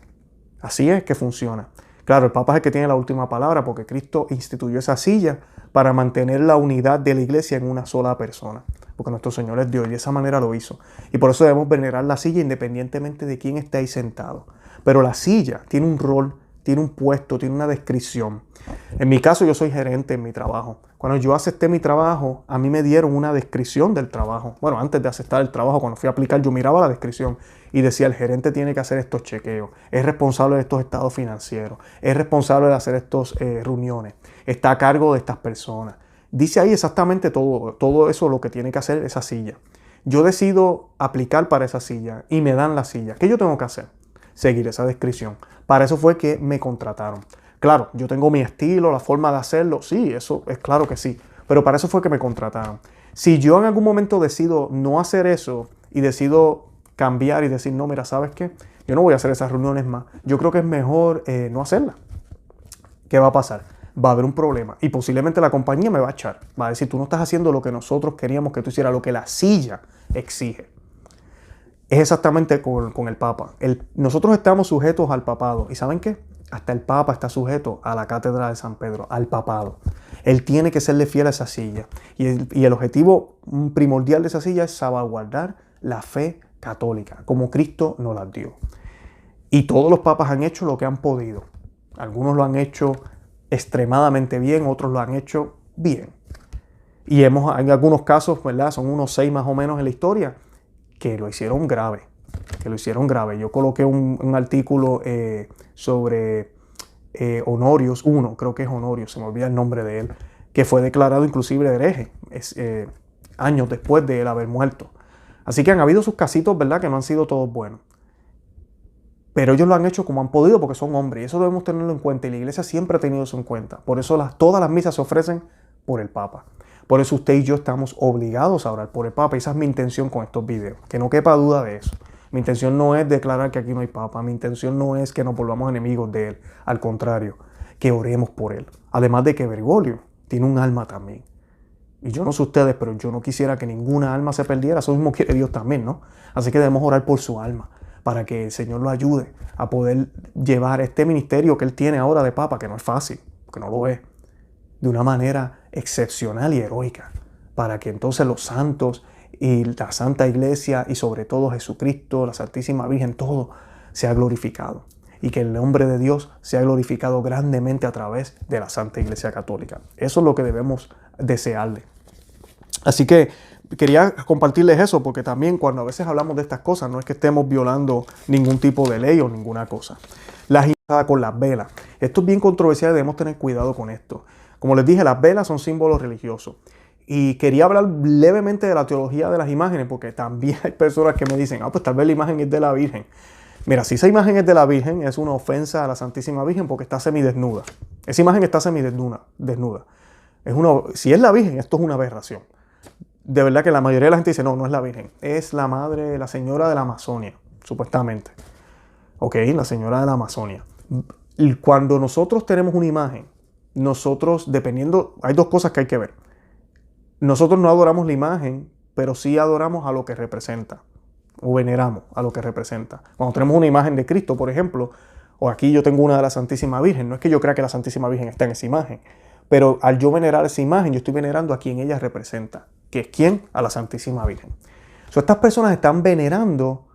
Así es que funciona. Claro, el Papa es el que tiene la última palabra, porque Cristo instituyó esa silla para mantener la unidad de la iglesia en una sola persona. Porque nuestro Señor es Dios y de esa manera lo hizo. Y por eso debemos venerar la silla independientemente de quién esté ahí sentado. Pero la silla tiene un rol, tiene un puesto, tiene una descripción. En mi caso, yo soy gerente en mi trabajo. Cuando yo acepté mi trabajo, a mí me dieron una descripción del trabajo. Bueno, antes de aceptar el trabajo, cuando fui a aplicar, yo miraba la descripción y decía, el gerente tiene que hacer estos chequeos, es responsable de estos estados financieros, es responsable de hacer estas reuniones, está a cargo de estas personas. Dice ahí exactamente todo eso lo que tiene que hacer esa silla. Yo decido aplicar para esa silla y me dan la silla. ¿Qué yo tengo que hacer? Seguir esa descripción. Para eso fue que me contrataron. Claro, yo tengo mi estilo, la forma de hacerlo. Sí, eso es claro que sí. Pero para eso fue que me contrataron. Si yo en algún momento decido no hacer eso y decido cambiar y decir, no, mira, ¿sabes qué? Yo no voy a hacer esas reuniones más. Yo creo que es mejor no hacerlas. ¿Qué va a pasar? Va a haber un problema y posiblemente la compañía me va a echar. Va a decir, tú no estás haciendo lo que nosotros queríamos que tú hicieras, lo que la silla exige. Es exactamente con el Papa. Nosotros estamos sujetos al papado. ¿Y saben qué? Hasta el Papa está sujeto a la cátedra de San Pedro, al papado. Él tiene que serle fiel a esa silla. Y el objetivo primordial de esa silla es salvaguardar la fe católica, como Cristo nos la dio. Y todos los papas han hecho lo que han podido. Algunos lo han hecho extremadamente bien, otros lo han hecho bien. Y en algunos casos, ¿verdad? Son unos 6 más o menos en la historia, que lo hicieron grave. Yo coloqué un artículo sobre Honorius, creo que es Honorius, se me olvida el nombre de él, que fue declarado inclusive hereje años después de él haber muerto. Así que han habido sus casitos, ¿verdad? Que no han sido todos buenos. Pero ellos lo han hecho como han podido porque son hombres. Y eso debemos tenerlo en cuenta. Y la iglesia siempre ha tenido eso en cuenta. Por eso todas las misas se ofrecen por el Papa. Por eso usted y yo estamos obligados a orar por el Papa. Y esa es mi intención con estos videos. Que no quepa duda de eso. Mi intención no es declarar que aquí no hay Papa. Mi intención no es que nos volvamos enemigos de él. Al contrario, que oremos por él. Además de que Bergoglio tiene un alma también. Y yo no sé ustedes, pero yo no quisiera que ninguna alma se perdiera. Eso mismo quiere Dios también, ¿no? Así que debemos orar por su alma, para que el Señor lo ayude a poder llevar este ministerio que él tiene ahora de Papa, que no es fácil, que no lo es, de una manera excepcional y heroica, para que entonces los santos y la Santa Iglesia y sobre todo Jesucristo, la Santísima Virgen, todo sea glorificado. Y que el nombre de Dios sea glorificado grandemente a través de la Santa Iglesia Católica. Eso es lo que debemos desearle. Así que quería compartirles eso porque también cuando a veces hablamos de estas cosas no es que estemos violando ningún tipo de ley o ninguna cosa. Las imágenes con las velas. Esto es bien controversial y debemos tener cuidado con esto. Como les dije, las velas son símbolos religiosos. Y quería hablar levemente de la teología de las imágenes porque también hay personas que me dicen, pues tal vez la imagen es de la Virgen. Mira, si esa imagen es de la Virgen, es una ofensa a la Santísima Virgen porque está semidesnuda. Esa imagen está semidesnuda. Si es la Virgen, esto es una aberración. De verdad que la mayoría de la gente dice, no, no es la Virgen. Es la madre, la señora de la Amazonia, supuestamente. Ok, la señora de la Amazonia. Y cuando nosotros tenemos una imagen, nosotros, dependiendo, hay dos cosas que hay que ver. Nosotros no adoramos la imagen, pero sí adoramos a lo que representa. O veneramos a lo que representa. Cuando tenemos una imagen de Cristo, por ejemplo, o aquí yo tengo una de la Santísima Virgen, no es que yo crea que la Santísima Virgen está en esa imagen, pero al yo venerar esa imagen, yo estoy venerando a quien ella representa. ¿Que es quién? A la Santísima Virgen. Estas personas están venerando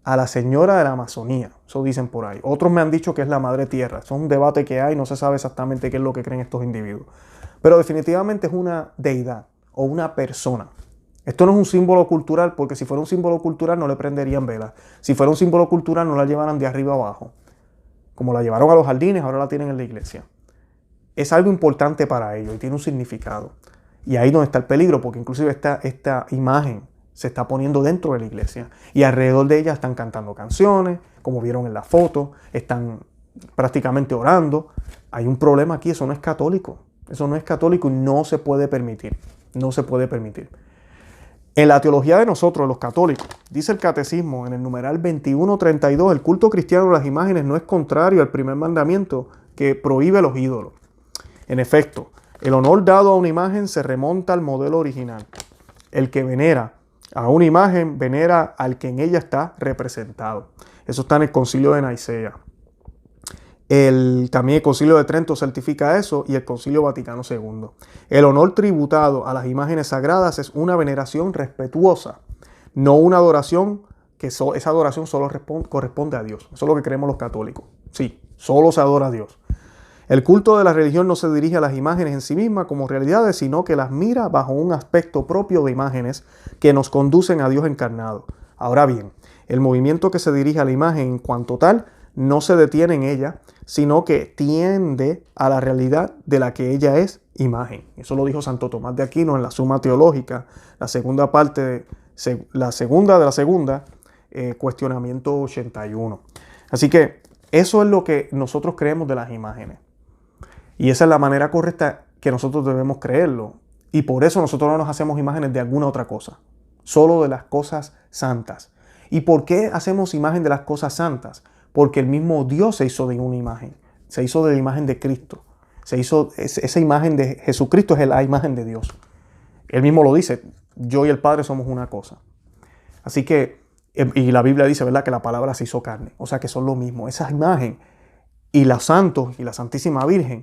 a la señora de la Amazonía, eso dicen por ahí. Otros me han dicho que es la Madre Tierra. Eso es un debate que hay, no se sabe exactamente qué es lo que creen estos individuos. Pero definitivamente es una deidad o una persona. Esto no es un símbolo cultural, porque si fuera un símbolo cultural no le prenderían velas. Si fuera un símbolo cultural no la llevaran de arriba abajo. Como la llevaron a los jardines, ahora la tienen en la iglesia. Es algo importante para ellos y tiene un significado. Y ahí donde está el peligro, porque inclusive esta imagen se está poniendo dentro de la iglesia. Y alrededor de ella están cantando canciones, como vieron en la foto, están prácticamente orando. Hay un problema aquí, eso no es católico. Eso no es católico y no se puede permitir. No se puede permitir. En la teología de nosotros, los católicos, dice el catecismo en el numeral 2132, el culto cristiano de las imágenes no es contrario al primer mandamiento que prohíbe los ídolos. En efecto, el honor dado a una imagen se remonta al modelo original. El que venera a una imagen venera al que en ella está representado. Eso está en el Concilio de Nicea. También el Concilio de Trento certifica eso y el Concilio Vaticano II. El honor tributado a las imágenes sagradas es una veneración respetuosa, no una adoración que esa adoración solo corresponde a Dios. Eso es lo que creemos los católicos. Sí, solo se adora a Dios. El culto de la religión no se dirige a las imágenes en sí mismas como realidades, sino que las mira bajo un aspecto propio de imágenes que nos conducen a Dios encarnado. Ahora bien, el movimiento que se dirige a la imagen en cuanto tal no se detiene en ella, sino que tiende a la realidad de la que ella es imagen. Eso lo dijo Santo Tomás de Aquino en la Suma Teológica, la segunda parte, cuestionamiento 81. Así que eso es lo que nosotros creemos de las imágenes. Y esa es la manera correcta que nosotros debemos creerlo. Y por eso nosotros no nos hacemos imágenes de alguna otra cosa, solo de las cosas santas. ¿Y por qué hacemos imagen de las cosas santas? Porque el mismo Dios se hizo de una imagen, se hizo de la imagen de Cristo. Esa imagen de Jesucristo es la imagen de Dios. Él mismo lo dice, yo y el Padre somos una cosa. Así que, y la Biblia dice, ¿verdad?, que la palabra se hizo carne. O sea que son lo mismo. Esa imagen y los santos y la Santísima Virgen,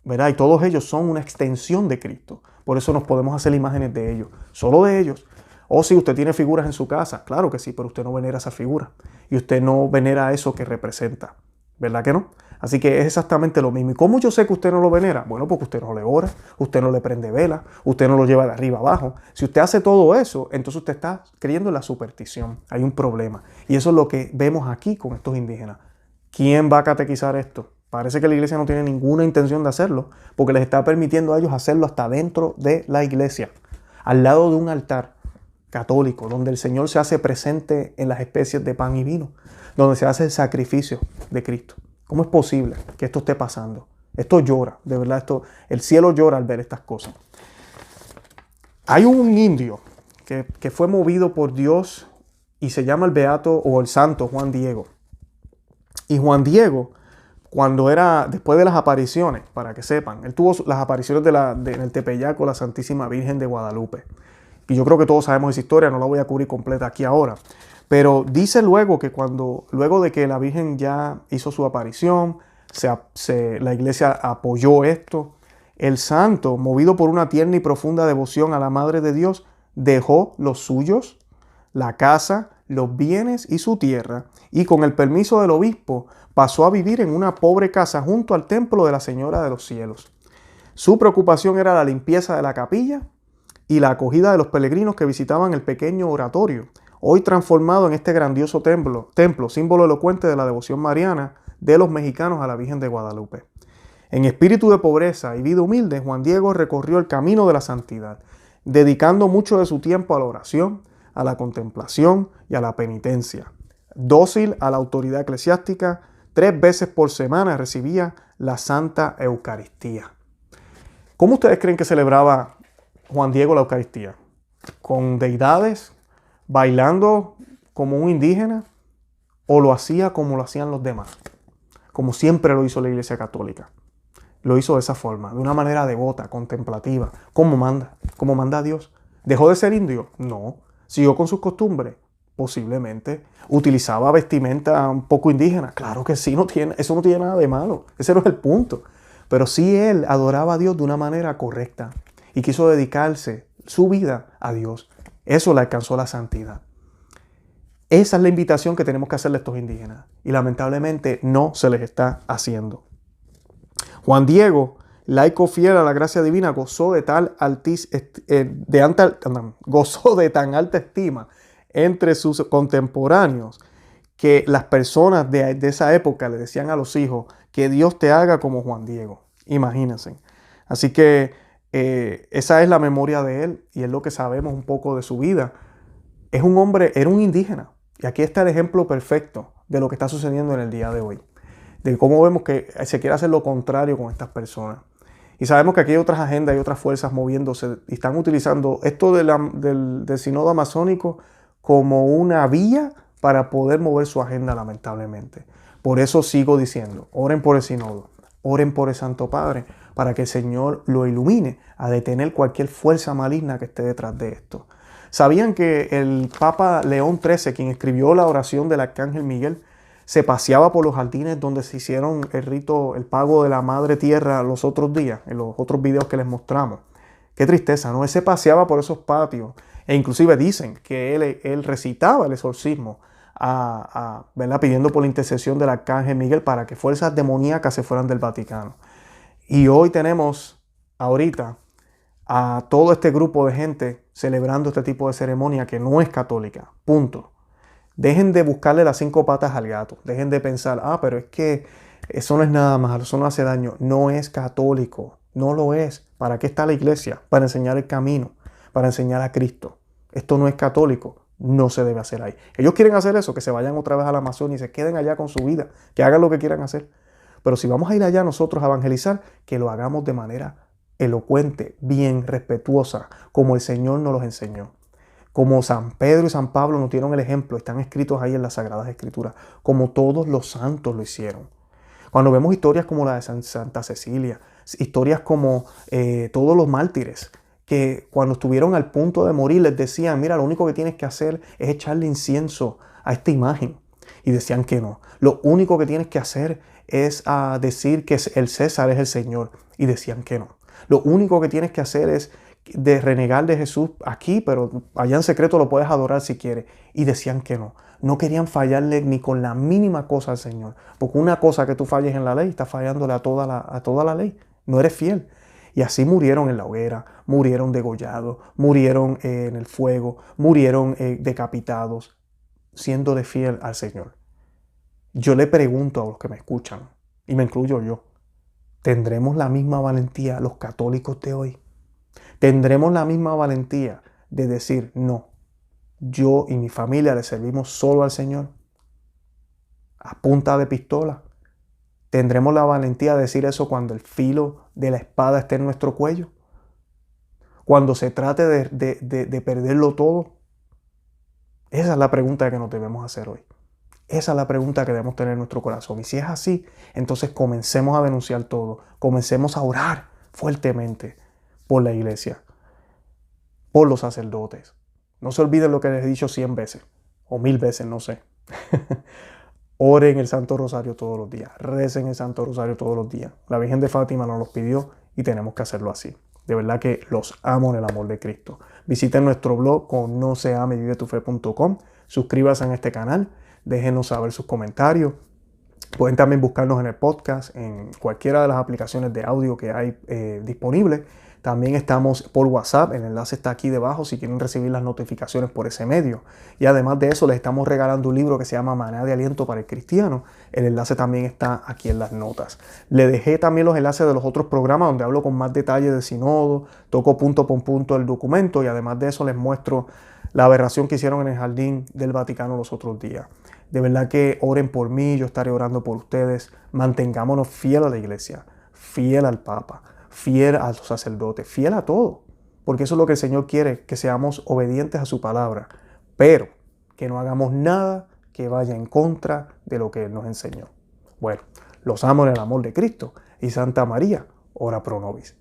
¿verdad?, y todos ellos son una extensión de Cristo. Por eso nos podemos hacer imágenes de ellos, solo de ellos. O si usted tiene figuras en su casa, claro que sí, pero usted no venera esa figura. Y usted no venera eso que representa. ¿Verdad que no? Así que es exactamente lo mismo. ¿Y cómo yo sé que usted no lo venera? Bueno, porque usted no le ora, usted no le prende vela, usted no lo lleva de arriba abajo. Si usted hace todo eso, entonces usted está creyendo en la superstición. Hay un problema. Y eso es lo que vemos aquí con estos indígenas. ¿Quién va a catequizar esto? Parece que la iglesia no tiene ninguna intención de hacerlo, porque les está permitiendo a ellos hacerlo hasta dentro de la iglesia, al lado de un altar católico, donde el Señor se hace presente en las especies de pan y vino, donde se hace el sacrificio de Cristo. ¿Cómo es posible que esto esté pasando? Esto llora, de verdad, el cielo llora al ver estas cosas. Hay un indio que fue movido por Dios y se llama el beato o el santo Juan Diego. Y Juan Diego, después de las apariciones, para que sepan, él tuvo las apariciones en el Tepeyac con la Santísima Virgen de Guadalupe. Y yo creo que todos sabemos esa historia, no la voy a cubrir completa aquí ahora. Pero dice luego que luego de que la Virgen ya hizo su aparición, la iglesia apoyó esto, el santo, movido por una tierna y profunda devoción a la Madre de Dios, dejó los suyos, la casa, los bienes y su tierra, y con el permiso del obispo pasó a vivir en una pobre casa junto al templo de la Señora de los Cielos. Su preocupación era la limpieza de la capilla y la acogida de los peregrinos que visitaban el pequeño oratorio, hoy transformado en este grandioso templo, símbolo elocuente de la devoción mariana de los mexicanos a la Virgen de Guadalupe. En espíritu de pobreza y vida humilde, Juan Diego recorrió el camino de la santidad, dedicando mucho de su tiempo a la oración, a la contemplación y a la penitencia. Dócil a la autoridad eclesiástica, 3 veces por semana recibía la Santa Eucaristía. ¿Cómo ustedes creen que celebraba Juan Diego la Eucaristía? ¿Con deidades? ¿Bailando como un indígena? ¿O lo hacía como lo hacían los demás? Como siempre lo hizo la Iglesia Católica. Lo hizo de esa forma, de una manera devota, contemplativa, como manda Dios. ¿Dejó de ser indio? No. ¿Siguió con sus costumbres? Posiblemente. ¿Utilizaba vestimenta un poco indígena? Claro que sí, eso no tiene nada de malo. Ese no es el punto. Pero sí él adoraba a Dios de una manera correcta y quiso dedicarse su vida a Dios. Eso le alcanzó la santidad. Esa es la invitación que tenemos que hacerle a estos indígenas. Y lamentablemente no se les está haciendo. Juan Diego, laico fiel a la gracia divina, gozó de tan alta estima entre sus contemporáneos que las personas de esa época le decían a los hijos que Dios te haga como Juan Diego. Imagínense. Así que esa es la memoria de él y es lo que sabemos un poco de su vida. Es un hombre, era un indígena. Y aquí está el ejemplo perfecto de lo que está sucediendo en el día de hoy. De cómo vemos que se quiere hacer lo contrario con estas personas. Y sabemos que aquí hay otras agendas y otras fuerzas moviéndose y están utilizando esto del Sínodo Amazónico como una vía para poder mover su agenda, lamentablemente. Por eso sigo diciendo, oren por el Sínodo, oren por el Santo Padre, para que el Señor lo ilumine a detener cualquier fuerza maligna que esté detrás de esto. ¿Sabían que el Papa León XIII, quien escribió la oración del Arcángel Miguel, se paseaba por los jardines donde se hicieron el rito, el pago de la Madre Tierra los otros días, en los otros videos que les mostramos? Qué tristeza, ¿no? Él se paseaba por esos patios e inclusive dicen que él recitaba el exorcismo ¿verdad? Pidiendo por la intercesión del Arcángel Miguel para que fuerzas demoníacas se fueran del Vaticano. Y hoy tenemos, ahorita, a todo este grupo de gente celebrando este tipo de ceremonia que no es católica. Punto. Dejen de buscarle las 5 patas al gato. Dejen de pensar, pero es que eso no es nada malo, eso no hace daño. No es católico. No lo es. ¿Para qué está la iglesia? Para enseñar el camino, para enseñar a Cristo. Esto no es católico. No se debe hacer ahí. Ellos quieren hacer eso, que se vayan otra vez a la Amazonia y se queden allá con su vida, que hagan lo que quieran hacer. Pero si vamos a ir allá nosotros a evangelizar, que lo hagamos de manera elocuente, bien, respetuosa, como el Señor nos los enseñó. Como San Pedro y San Pablo nos dieron el ejemplo, están escritos ahí en las Sagradas Escrituras, como todos los santos lo hicieron. Cuando vemos historias como la de Santa Cecilia, historias como todos los mártires, que cuando estuvieron al punto de morir les decían, mira, lo único que tienes que hacer es echarle incienso a esta imagen. Y decían que no. Lo único que tienes que hacer es decir que el César es el Señor. Y decían que no. Lo único que tienes que hacer es de renegar de Jesús aquí, pero allá en secreto lo puedes adorar si quieres. Y decían que no. No querían fallarle ni con la mínima cosa al Señor. Porque una cosa que tú falles en la ley, estás fallándole a toda la ley. No eres fiel. Y así murieron en la hoguera, murieron degollados, murieron en el fuego, murieron decapitados, siendo de fiel al Señor. Yo le pregunto a los que me escuchan, y me incluyo yo, ¿tendremos la misma valentía los católicos de hoy? ¿Tendremos la misma valentía de decir, no, yo y mi familia le servimos solo al Señor? A punta de pistola. ¿Tendremos la valentía de decir eso cuando el filo de la espada esté en nuestro cuello? Cuando se trate de perderlo todo. Esa es la pregunta que nos debemos hacer hoy. Esa es la pregunta que debemos tener en nuestro corazón. Y si es así, entonces comencemos a denunciar todo. Comencemos a orar fuertemente por la iglesia, por los sacerdotes. No se olviden lo que les he dicho 100 veces o 1000 veces, no sé. Oren el Santo Rosario todos los días. Recen el Santo Rosario todos los días. La Virgen de Fátima nos los pidió y tenemos que hacerlo así. De verdad que los amo en el amor de Cristo. Visiten nuestro blog con noseamevivetufe.com. Suscríbanse a este canal. Déjenos saber sus comentarios. Pueden también buscarnos en el podcast, en cualquiera de las aplicaciones de audio que hay disponibles. También estamos por WhatsApp, el enlace está aquí debajo si quieren recibir las notificaciones por ese medio. Y además de eso les estamos regalando un libro que se llama Maná de Aliento para el Cristiano. El enlace también está aquí en las notas. Le dejé también los enlaces de los otros programas donde hablo con más detalle del Sinodo, toco punto por punto el documento y además de eso les muestro la aberración que hicieron en el Jardín del Vaticano los otros días. De verdad que oren por mí, yo estaré orando por ustedes. Mantengámonos fiel a la iglesia, fiel al Papa, fiel a los sacerdotes, fiel a todo. Porque eso es lo que el Señor quiere, que seamos obedientes a su palabra. Pero que no hagamos nada que vaya en contra de lo que Él nos enseñó. Bueno, los amo en el amor de Cristo y Santa María, ora pro nobis.